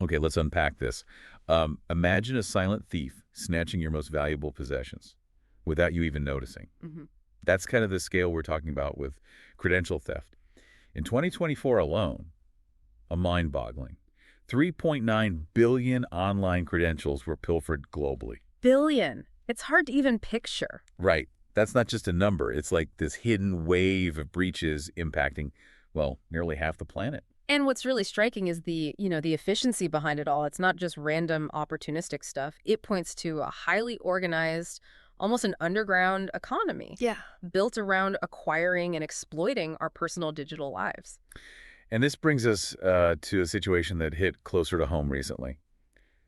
Okay, let's unpack this. Imagine a silent thief snatching your most valuable possessions without you even noticing. Hmm. That's kind of the scale we're talking about with credential theft. In 2024 alone, a mind-boggling, 3.9 billion online credentials were pilfered globally. Billion. It's hard to even picture. Right. That's not just a number. It's like this hidden wave of breaches impacting, well, nearly half the planet. And what's really striking is the efficiency behind it all. It's not just random opportunistic stuff. It points to a highly organized, almost an underground economy. Yeah. Built around acquiring and exploiting our personal digital lives. And this brings us to a situation that hit closer to home recently.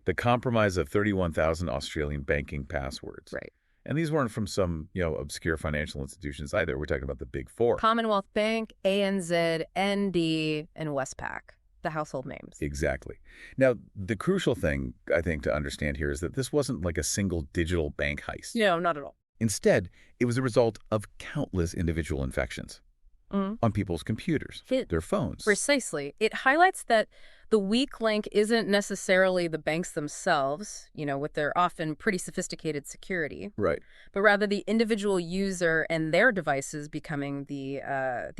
The compromise of 31,000 Australian banking passwords. Right. And these weren't from some, obscure financial institutions either. We're talking about the big four. Commonwealth Bank, ANZ, ND, and Westpac, the household names. Exactly. Now, the crucial thing, I think, to understand here is that this wasn't like a single digital bank heist. No, not at all. Instead, it was a result of countless individual infections on people's computers, their phones. Precisely. It highlights that the weak link isn't necessarily the banks themselves, with their often pretty sophisticated security. Right. But rather the individual user and their devices becoming the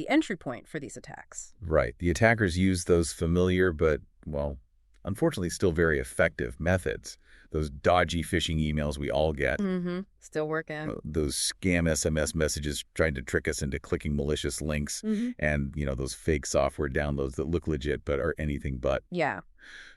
entry point for these attacks. Right. The attackers use those familiar but, well, unfortunately still very effective methods. Those dodgy phishing emails we all get. Mm-hmm. Still working. Those scam SMS messages trying to trick us into clicking malicious links. Mm-hmm. And, those fake software downloads that look legit but are anything but. Yeah.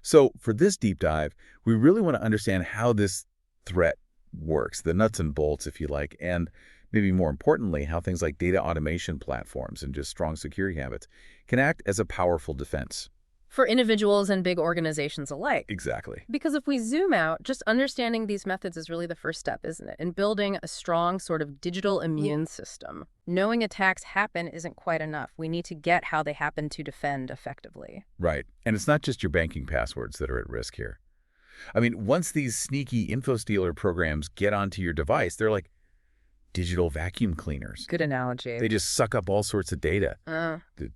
So for this deep dive, we really want to understand how this threat works, the nuts and bolts, if you like, and maybe more importantly, how things like data automation platforms and just strong security habits can act as a powerful defense. For individuals and big organizations alike. Exactly. Because if we zoom out, just understanding these methods is really the first step, isn't it? In building a strong sort of digital immune system. Knowing attacks happen isn't quite enough. We need to get how they happen to defend effectively. Right. And it's not just your banking passwords that are at risk here. I mean, once these sneaky Infostealer programs get onto your device, they're like digital vacuum cleaners. Good analogy. They just suck up all sorts of data.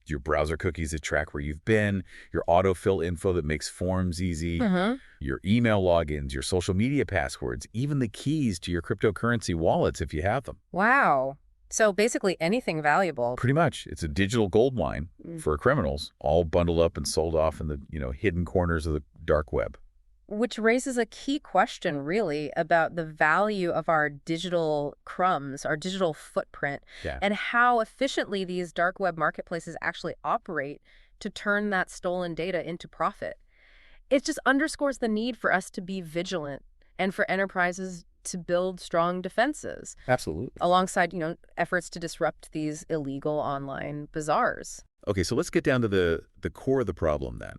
Your browser cookies that track where you've been, your autofill info that makes forms easy, your email logins, your social media passwords, even the keys to your cryptocurrency wallets if you have them. Wow. So basically anything valuable. Pretty much. It's a digital goldmine for criminals, all bundled up and sold off in the, hidden corners of the dark web. Which raises a key question, really, about the value of our digital crumbs, our digital footprint, and how efficiently these dark web marketplaces actually operate to turn that stolen data into profit. It just underscores the need for us to be vigilant and for enterprises to build strong defenses. Absolutely. Alongside, efforts to disrupt these illegal online bazaars. Okay, so let's get down to the core of the problem then.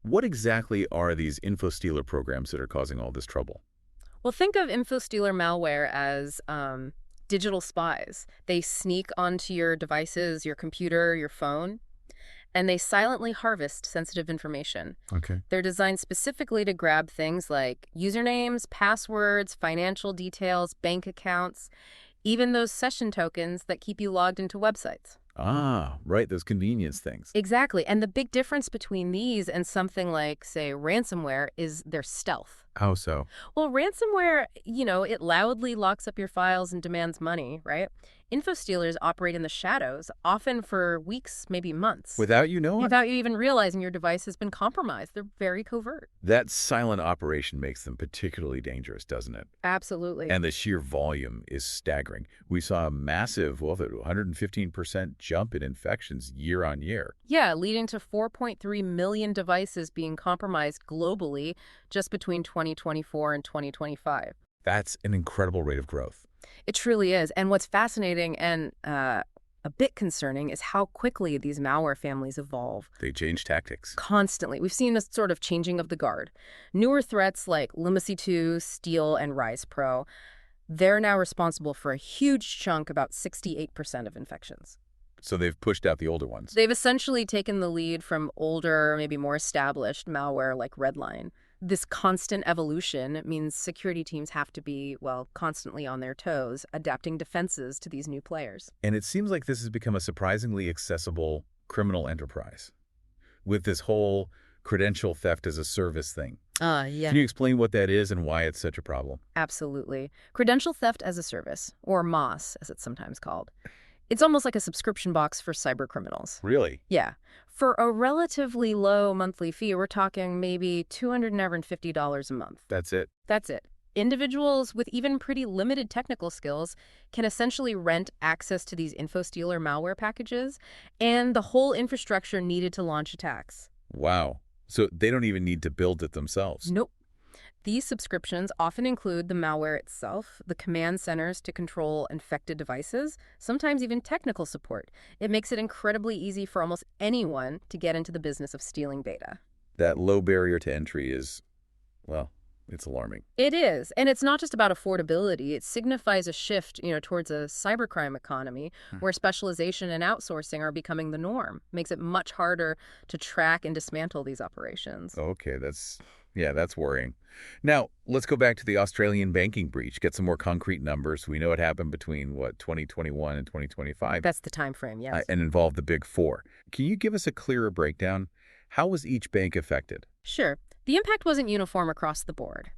What exactly are these Infostealer programs that are causing all this trouble? Well, think of Infostealer malware as digital spies. They sneak onto your devices, your computer, your phone, and they silently harvest sensitive information. Okay. They're designed specifically to grab things like usernames, passwords, financial details, bank accounts, even those session tokens that keep you logged into websites. Ah, right, those convenience things. Exactly. And the big difference between these and something like, say, ransomware is their stealth. How so? Well, ransomware, it loudly locks up your files and demands money, right? Infostealers operate in the shadows, often for weeks, maybe months. Without you knowing? Without you even realizing your device has been compromised. They're very covert. That silent operation makes them particularly dangerous, doesn't it? Absolutely. And the sheer volume is staggering. We saw a massive, 115% jump in infections year on year. Yeah, leading to 4.3 million devices being compromised globally just between 2024 and 2025. That's an incredible rate of growth. It truly is. And what's fascinating and a bit concerning is how quickly these malware families evolve. They change tactics. Constantly. We've seen this sort of changing of the guard. Newer threats like Lumacy 2, Steal, and Rise Pro, they're now responsible for a huge chunk, about 68% of infections. So they've pushed out the older ones. They've essentially taken the lead from older, maybe more established malware like Redline. This constant evolution means security teams have to be, constantly on their toes, adapting defenses to these new players. And it seems like this has become a surprisingly accessible criminal enterprise. With this whole credential theft as a service thing. Yeah. Can you explain what that is and why it's such a problem? Absolutely. Credential theft as a service, or MOS, as it's sometimes called. It's almost like a subscription box for cyber criminals. Really? Yeah. For a relatively low monthly fee, we're talking maybe $250 a month. That's it? That's it. Individuals with even pretty limited technical skills can essentially rent access to these Infostealer malware packages and the whole infrastructure needed to launch attacks. Wow. So they don't even need to build it themselves? Nope. These subscriptions often include the malware itself, the command centers to control infected devices, sometimes even technical support. It makes it incredibly easy for almost anyone to get into the business of stealing data. That low barrier to entry is, well, it's alarming. It is. And it's not just about affordability. It signifies a shift, towards a cybercrime economy where specialization and outsourcing are becoming the norm. Makes it much harder to track and dismantle these operations. Okay, that's worrying. Now, let's go back to the Australian banking breach, get some more concrete numbers. We know it happened between, 2021 and 2025. That's the time frame, yes. And involved the Big Four. Can you give us a clearer breakdown? How was each bank affected? Sure. The impact wasn't uniform across the board.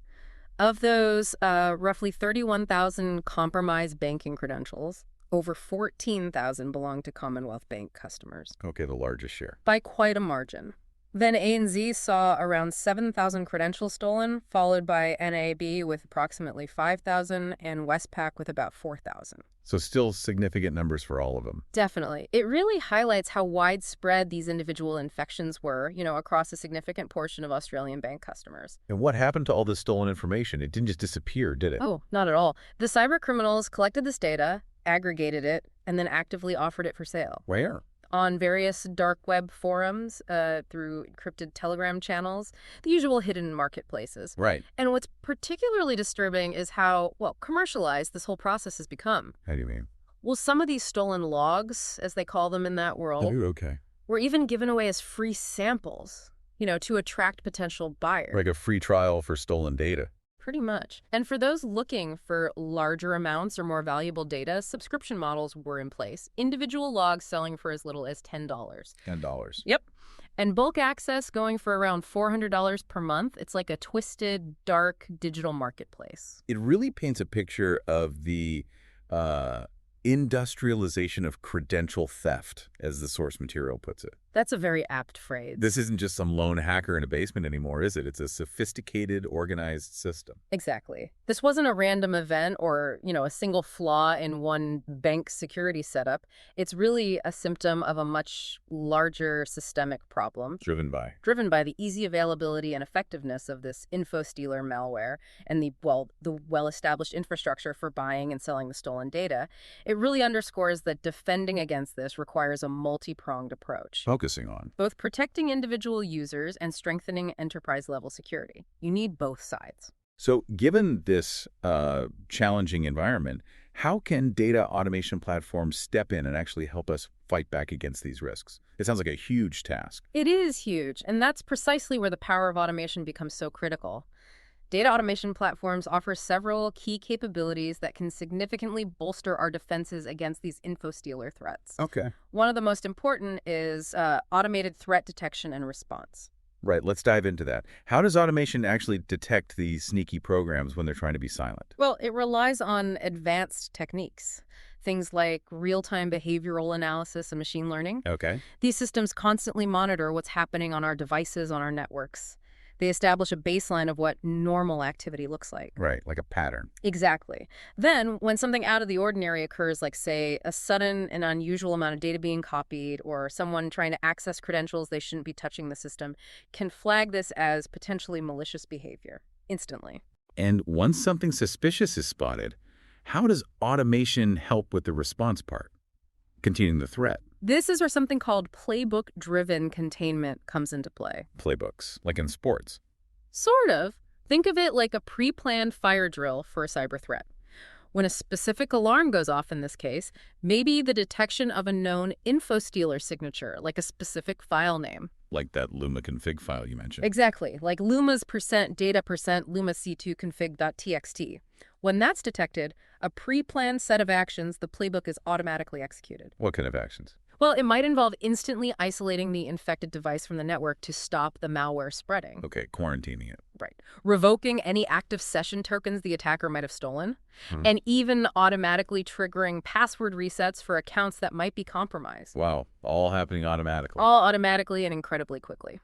Of those roughly 31,000 compromised banking credentials, over 14,000 belonged to Commonwealth Bank customers. Okay, the largest share. By quite a margin. Then ANZ saw around 7,000 credentials stolen, followed by NAB with approximately 5,000 and Westpac with about 4,000. So still significant numbers for all of them. Definitely. It really highlights how widespread these individual infections were, across a significant portion of Australian bank customers. And what happened to all this stolen information? It didn't just disappear, did it? Oh, not at all. The cyber criminals collected this data, aggregated it, and then actively offered it for sale. Where? On various dark web forums, through encrypted Telegram channels, the usual hidden marketplaces. Right. And what's particularly disturbing is how, commercialized this whole process has become. How do you mean? Well, some of these stolen logs, as they call them in that world, Okay. were even given away as free samples, to attract potential buyers. Like a free trial for stolen data. Pretty much. And for those looking for larger amounts or more valuable data, subscription models were in place. Individual logs selling for as little as $10. $10. Yep. And bulk access going for around $400 per month. It's like a twisted, dark digital marketplace. It really paints a picture of the industrialization of credential theft, as the source material puts it. That's a very apt phrase. This isn't just some lone hacker in a basement anymore, is it? It's a sophisticated, organized system. Exactly. This wasn't a random event or, a single flaw in one bank security setup. It's really a symptom of a much larger systemic problem. Driven by the easy availability and effectiveness of this Infostealer malware and the well-established infrastructure for buying and selling the stolen data. It really underscores that defending against this requires a multi-pronged approach. Focusing on Both protecting individual users and strengthening enterprise-level security. You need both sides. So given this challenging environment, how can data automation platforms step in and actually help us fight back against these risks? It sounds like a huge task. It is huge, and that's precisely where the power of automation becomes so critical. Data automation platforms offer several key capabilities that can significantly bolster our defenses against these Infostealer threats. Okay. One of the most important is automated threat detection and response. Right, let's dive into that. How does automation actually detect these sneaky programs when they're trying to be silent? Well, it relies on advanced techniques, things like real-time behavioral analysis and machine learning. Okay. These systems constantly monitor what's happening on our devices, on our networks. They establish a baseline of what normal activity looks like. Right, like a pattern. Exactly. Then, when something out of the ordinary occurs, like, say, a sudden and unusual amount of data being copied or someone trying to access credentials they shouldn't be touching the system, can flag this as potentially malicious behavior instantly. And once something suspicious is spotted, how does automation help with the response part, containing the threat? This is where something called playbook-driven containment comes into play. Playbooks, like in sports. Sort of. Think of it like a pre-planned fire drill for a cyber threat. When a specific alarm goes off in this case, maybe the detection of a known Infostealer signature, like a specific file name. Like that Luma config file you mentioned. Exactly, like Luma's %data Luma C2 config.txt. When that's detected, a pre-planned set of actions, the playbook is automatically executed. What kind of actions? Well, it might involve instantly isolating the infected device from the network to stop the malware spreading. Okay, quarantining it. Right. Revoking any active session tokens the attacker might have stolen, Hmm. and even automatically triggering password resets for accounts that might be compromised. Wow, all happening automatically. All automatically and incredibly quickly.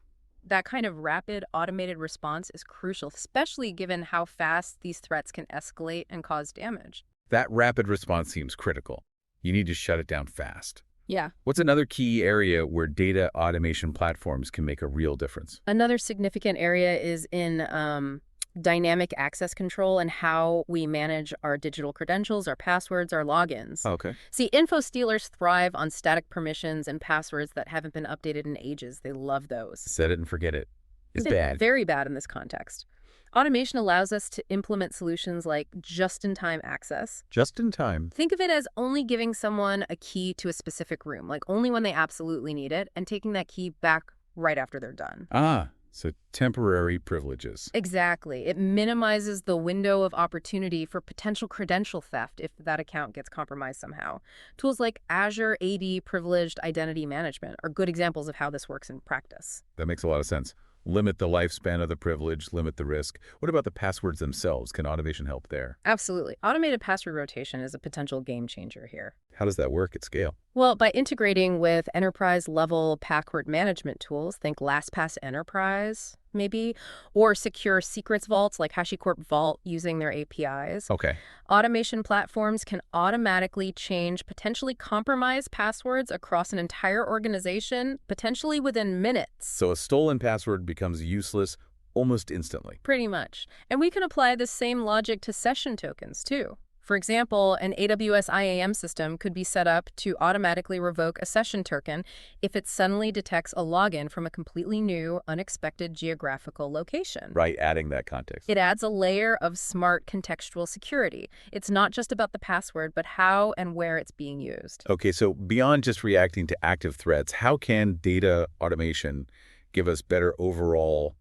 That kind of rapid, automated response is crucial, especially given how fast these threats can escalate and cause damage. That rapid response seems critical. You need to shut it down fast. Yeah. What's another key area where data automation platforms can make a real difference? Another significant area is in dynamic access control and how we manage our digital credentials, our passwords, our logins. Okay. See, Infostealers thrive on static permissions and passwords that haven't been updated in ages. They love those. Set it and forget it. It's It's bad. very bad in this context. Automation allows us to implement solutions like just-in-time access. Just in time. Think of it as only giving someone a key to a specific room, like only when they absolutely need it, and taking that key back right after they're done. Ah, so temporary privileges. Exactly. It minimizes the window of opportunity for potential credential theft if that account gets compromised somehow. Tools like Azure AD Privileged Identity Management are good examples of how this works in practice. That makes a lot of sense. Limit the lifespan of the privilege, limit the risk. What about the passwords themselves? Can automation help there? Absolutely. Automated password rotation is a potential game changer here. How does that work at scale? Well, by integrating with enterprise-level password management tools, think LastPass Enterprise, maybe, or secure secrets vaults like HashiCorp Vault using their APIs. Okay. Automation platforms can automatically change potentially compromised passwords across an entire organization, potentially within minutes. So a stolen password becomes useless almost instantly. Pretty much. And we can apply the same logic to session tokens, too. For example, an AWS IAM system could be set up to automatically revoke a session token if it suddenly detects a login from a completely new, unexpected geographical location. Right, adding that context. It adds a layer of smart contextual security. It's not just about the password, but how and where it's being used. Okay, so beyond just reacting to active threats, how can data automation give us better overall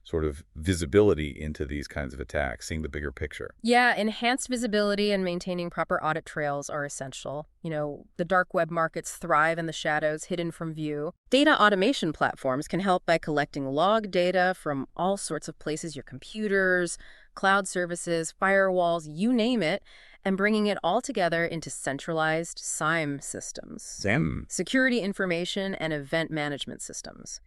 sort of visibility into these kinds of attacks, seeing the bigger picture? Yeah, enhanced visibility and maintaining proper audit trails are essential. The dark web markets thrive in the shadows, hidden from view. Data automation platforms can help by collecting log data from all sorts of places, your computers, cloud services, firewalls, you name it, and bringing it all together into centralized SIEM systems. SIEM. Security information and event management systems.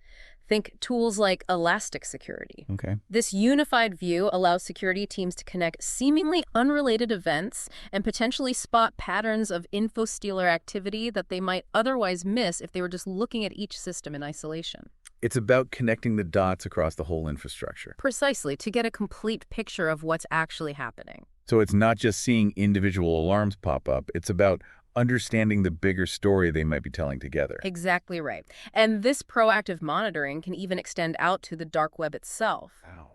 Think tools like Elastic Security. Okay. This unified view allows security teams to connect seemingly unrelated events and potentially spot patterns of Infostealer activity that they might otherwise miss if they were just looking at each system in isolation. It's about connecting the dots across the whole infrastructure. Precisely, to get a complete picture of what's actually happening. So it's not just seeing individual alarms pop up. It's about understanding the bigger story they might be telling together. Exactly right. And this proactive monitoring can even extend out to the dark web itself. Wow.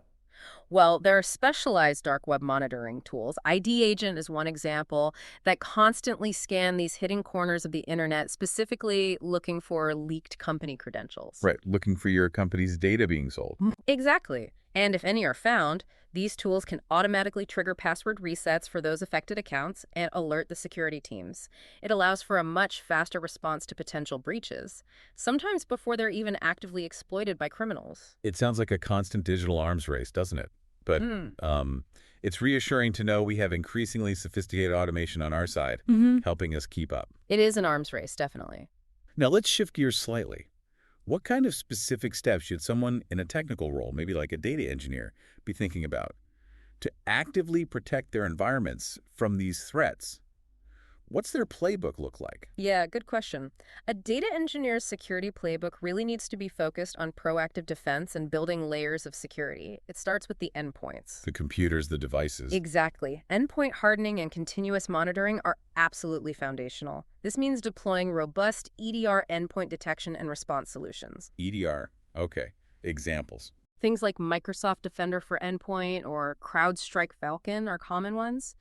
Well, there are specialized dark web monitoring tools. ID Agent is one example that constantly scan these hidden corners of the internet, specifically looking for leaked company credentials. Right, looking for your company's data being sold. Exactly. And if any are found, these tools can automatically trigger password resets for those affected accounts and alert the security teams. It allows for a much faster response to potential breaches, sometimes before they're even actively exploited by criminals. It sounds like a constant digital arms race, doesn't it? But it's reassuring to know we have increasingly sophisticated automation on our side, helping us keep up. It is an arms race, definitely. Now let's shift gears slightly. What kind of specific steps should someone in a technical role, maybe like a data engineer, be thinking about to actively protect their environments from these threats? What's their playbook look like? Yeah, good question. A data engineer's security playbook really needs to be focused on proactive defense and building layers of security. It starts with the endpoints. The computers, the devices. Exactly. Endpoint hardening and continuous monitoring are absolutely foundational. This means deploying robust EDR endpoint detection and response solutions. EDR. Okay. Examples. Things like Microsoft Defender for Endpoint or CrowdStrike Falcon are common ones.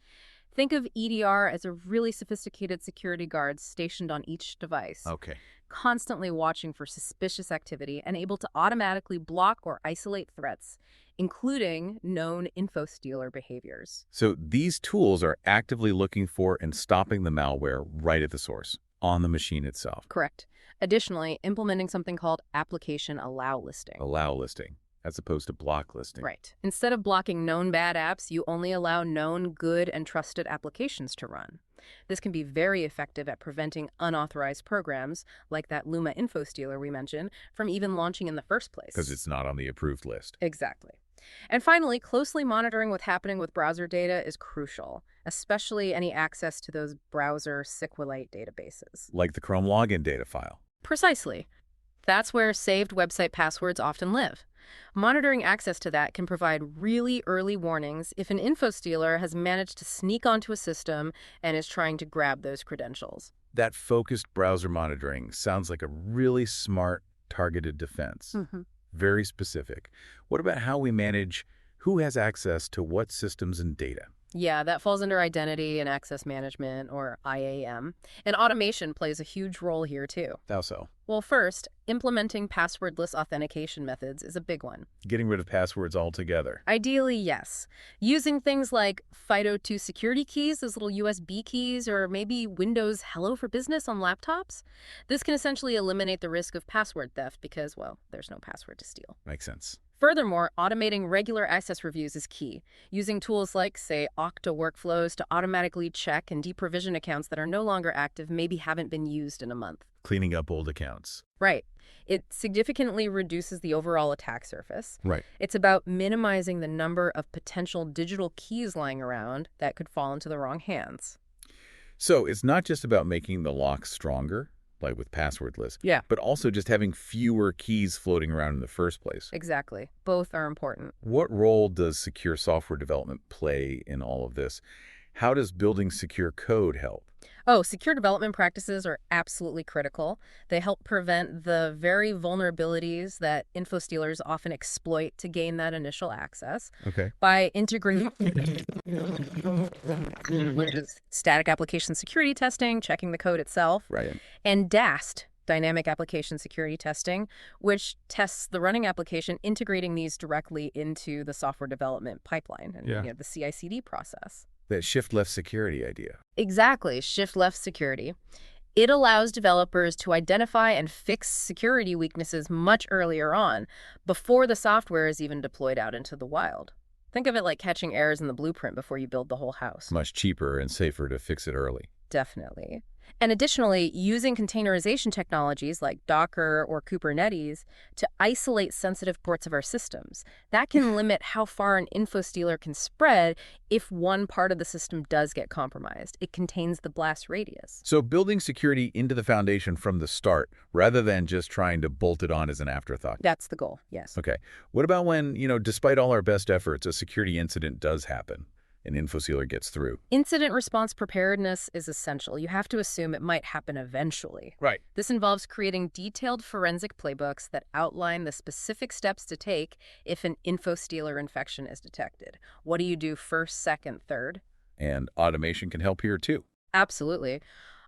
Think of EDR as a really sophisticated security guard stationed on each device, Okay. constantly watching for suspicious activity and able to automatically block or isolate threats, including known Infostealer behaviors. So these tools are actively looking for and stopping the malware right at the source, on the machine itself. Correct. Additionally, implementing something called application allow listing. Allow listing, as opposed to block listing. Right. Instead of blocking known bad apps, you only allow known good and trusted applications to run. This can be very effective at preventing unauthorized programs, like that Luma Infostealer we mentioned, from even launching in the first place. Because it's not on the approved list. Exactly. And finally, closely monitoring what's happening with browser data is crucial, especially any access to those browser SQLite databases. Like the Chrome login data file. Precisely. That's where saved website passwords often live. Monitoring access to that can provide really early warnings if an infostealer has managed to sneak onto a system and is trying to grab those credentials. That focused browser monitoring sounds like a really smart, targeted defense. Very specific. What about how we manage who has access to what systems and data? Yeah, that falls under identity and access management, or IAM. And automation plays a huge role here, too. How so? Well, first, implementing passwordless authentication methods is a big one. Getting rid of passwords altogether. Ideally, yes. Using things like FIDO2 security keys, those little USB keys, or maybe Windows Hello for Business on laptops. This can essentially eliminate the risk of password theft because, well, there's no password to steal. Makes sense. Furthermore, automating regular access reviews is key. Using tools like, say, Okta workflows to automatically check and deprovision accounts that are no longer active, maybe haven't been used in a month. Cleaning up old accounts. Right. It significantly reduces the overall attack surface. Right. It's about minimizing the number of potential digital keys lying around that could fall into the wrong hands. So it's not just about making the lock stronger, like with passwordless, but also just having fewer keys floating around in the first place. Exactly. Both are important. What role does secure software development play in all of this? How does building secure code help? Oh, secure development practices are absolutely critical. They help prevent the very vulnerabilities that infostealers often exploit to gain that initial access. Okay. By integrating static application security testing, checking the code itself, Right. and DAST, dynamic application security testing, which tests the running application, integrating these directly into the software development pipeline and the CI/CD process. That shift-left security idea. Exactly, shift-left security. It allows developers to identify and fix security weaknesses much earlier on, before the software is even deployed out into the wild. Think of it like catching errors in the blueprint before you build the whole house. Much cheaper and safer to fix it early. Definitely. And additionally, using containerization technologies like Docker or Kubernetes to isolate sensitive parts of our systems. That can limit how far an infostealer can spread if one part of the system does get compromised. It contains the blast radius. So building security into the foundation from the start, rather than just trying to bolt it on as an afterthought. That's the goal, yes. Okay. What about when, despite all our best efforts, a security incident does happen? An infostealer gets through. Incident response preparedness is essential. You have to assume it might happen eventually. Right. This involves creating detailed forensic playbooks that outline the specific steps to take if an infostealer infection is detected. What do you do first, second, third? And automation can help here too. Absolutely.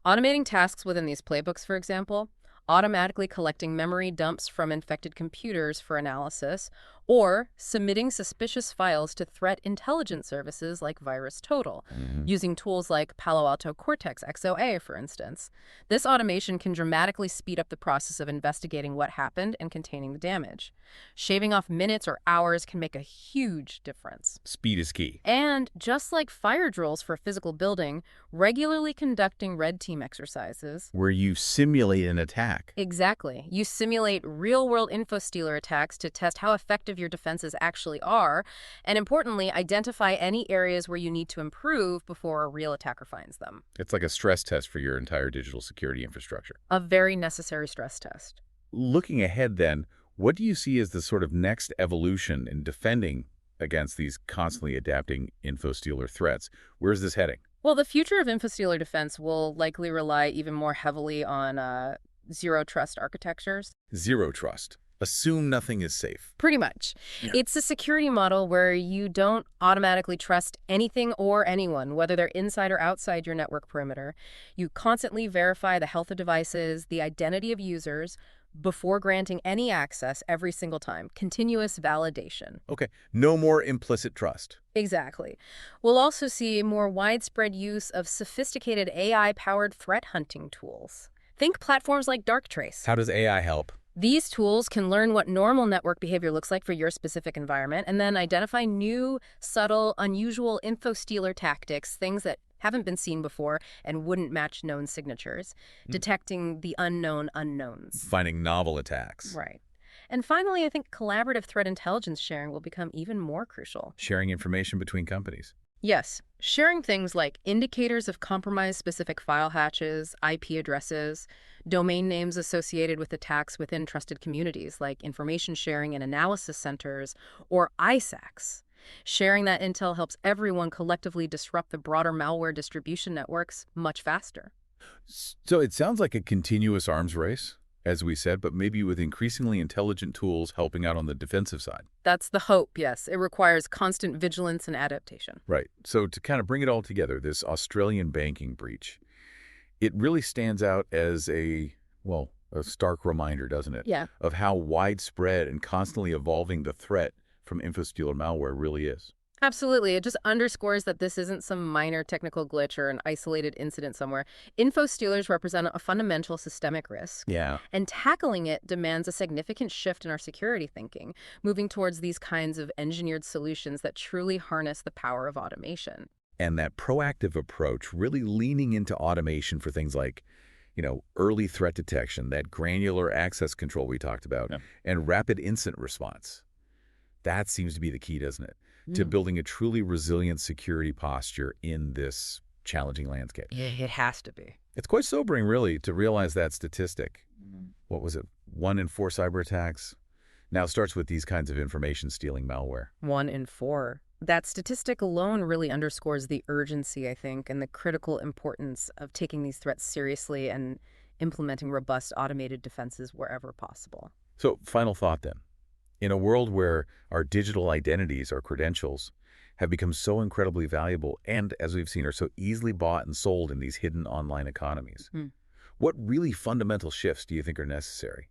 Automating tasks within these playbooks, for example, automatically collecting memory dumps from infected computers for analysis, or submitting suspicious files to threat intelligence services like VirusTotal, using tools like Palo Alto Cortex XOA, for instance. This automation can dramatically speed up the process of investigating what happened and containing the damage. Shaving off minutes or hours can make a huge difference. Speed is key. And just like fire drills for a physical building, regularly conducting red team exercises. Where you simulate an attack. Exactly. You simulate real-world infostealer attacks to test how effective your defenses actually are, and importantly, identify any areas where you need to improve before a real attacker finds them. It's like a stress test for your entire digital security infrastructure. A very necessary stress test. Looking ahead then, what do you see as the sort of next evolution in defending against these constantly adapting infostealer threats? Where's this heading? Well, the future of infostealer defense will likely rely even more heavily on zero-trust architectures. Zero trust. Assume nothing is safe. Pretty much. Yeah. It's a security model where you don't automatically trust anything or anyone, whether they're inside or outside your network perimeter. You constantly verify the health of devices, the identity of users, before granting any access every single time. Continuous validation. Okay. No more implicit trust. Exactly. We'll also see more widespread use of sophisticated AI-powered threat hunting tools. Think platforms like Darktrace. How does AI help? These tools can learn what normal network behavior looks like for your specific environment and then identify new, subtle, unusual infostealer tactics, things that haven't been seen before and wouldn't match known signatures, detecting the unknown unknowns. Finding novel attacks. Right. And finally, I think collaborative threat intelligence sharing will become even more crucial. Sharing information between companies. Yes, sharing things like indicators of compromise-specific file hatches, IP addresses, domain names associated with attacks within trusted communities like information sharing and analysis centers, or ISACs. Sharing that intel helps everyone collectively disrupt the broader malware distribution networks much faster. So it sounds like a continuous arms race, as we said, but maybe with increasingly intelligent tools helping out on the defensive side. That's the hope, yes. It requires constant vigilance and adaptation. Right. So to kind of bring it all together, this Australian banking breach, it really stands out as a stark reminder, doesn't it? Yeah. Of how widespread and constantly evolving the threat from Infostealer malware really is. Absolutely. It just underscores that this isn't some minor technical glitch or an isolated incident somewhere. Infostealers represent a fundamental systemic risk. Yeah. And tackling it demands a significant shift in our security thinking, moving towards these kinds of engineered solutions that truly harness the power of automation. And that proactive approach, really leaning into automation for things like, early threat detection, that granular access control we talked about, and rapid incident response. That seems to be the key, doesn't it? To building a truly resilient security posture in this challenging landscape. Yeah, it has to be. It's quite sobering, really, to realize that statistic. What was it? 1 in 4 cyber attacks now starts with these kinds of information stealing malware. 1 in 4. That statistic alone really underscores the urgency, I think, and the critical importance of taking these threats seriously and implementing robust automated defenses wherever possible. So, final thought then. In a world where our digital identities, our credentials, have become so incredibly valuable and, as we've seen, are so easily bought and sold in these hidden online economies, what really fundamental shifts do you think are necessary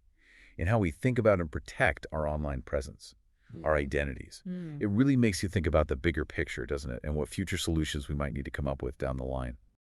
in how we think about and protect our online presence, our identities? It really makes you think about the bigger picture, doesn't it, and what future solutions we might need to come up with down the line.